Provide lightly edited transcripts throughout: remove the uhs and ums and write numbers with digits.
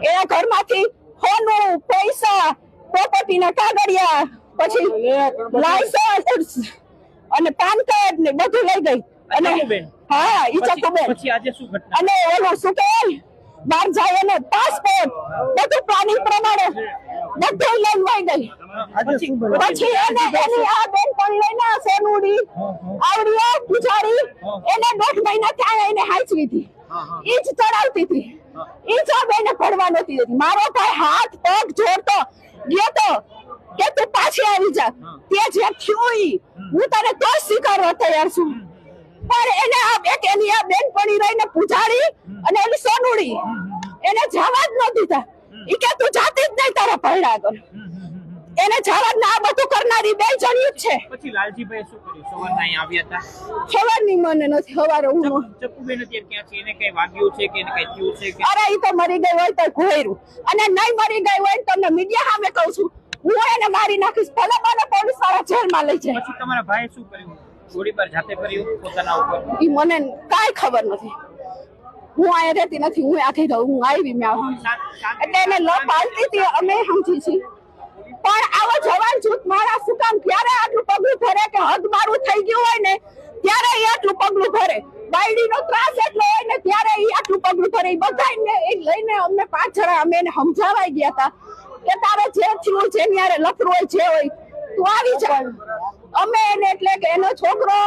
એના ઘરમાંથી સોનું, પૈસા, પ્રોપર્ટીના કાગળિયા, પછી લાયસન્સ અને પાન કાર્ડ ને બધું લઈ ગઈ. અને હા, ઈ ચકુબેન. પછી આજે શું ઘટના? અને ઓલું શું કહેવાય, બહાર જાય અને પાસપોર્ટ બધું પ્લાનિંગ પ્રમાણે બધું લઈને વહી ગઈ. પછી એની આ બેન પણ લઈને સોનુડી આવડી પૂજારી એને 1.5 મહિના થયા એને હાચવી હતી. ઈ જ ચડાવતી હતી. ઈ જ આ બેને ભણવા નહોતી દેતી. મારો ભાઈ હાથ પગ જોડતો ગયો તો કે તું પાછી આવી જા. તે જે થયું ઈ હું તને તો સ્વીકારવા તૈયાર છું. પણ એને એની આ બેન પડી રહીને પૂજારી અને એની સોનુડી એને જવા જ ન દીધા. ઈ કે તું જાતી જ નહીં તારા ભરડા આગળ. એને જવા જ ના, આ બધું કરનારી બે જણ્યું જ છે. પછી લાલજીભાઈ શું કર્યું? સવારના અહીં આવ્યા હતા. ખબરની મને નથી. સવારે હું ચકુબેન અત્યારે ક્યાં છે? એને કઈ વાગ્યું છે કે એને કઈ થયું છે કે? અરે ઈ તો મરી ગઈ હોય તો ઘોયરું, અને નહીં મરી ગઈ હોય તો તમને મીડિયા સામે કહું છું, હું એને મારી નાખીશ. ભલે મને પોલીસ વાળા જેલમાં લઈ જાય. પછી તમારા ભાઈ શું કર્યું? ગોળીબાર જાતે કર્યું પોતાના ઉપર? ઈ મને કાઈ ખબર નથી. હું અહીંયા રહેતી નથી. હું આખી રહું. હું આવી મેં એટલે એને લપ હાલતી હતી અમે સમજી છીએ. પણ આવો જવાન જૂથ મારા શું કામ ત્યારે આટલું પગલું ભરે કે હદ મારું થઈ ગયું હોય ને ત્યારે એ આટલું પગલું ભરે. બાયડીનો ત્રાસ એટલો હોય ને ત્યારે એ આટલું પગલું ભરે. એ બધા લઈને અમને 5 જણા અમે એને સમજાવાઈ ગયા હતા કે તારે જે થયું જેની યારે લફરું હોય જે હોય તું આવી જા. અમે એને એટલે કે એનો છોકરો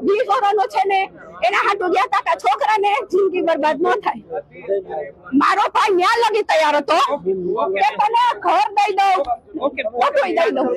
20 વર્ષનો છે ને એના હાટુ ગયા હતા કે છોકરાને જિંદગી બરબાદ ન થાય. મારો ભાઈ ન્યા લગી તૈયાર હતો કે તને ઘર દઈ દઉં, બધું દઈ દઉં.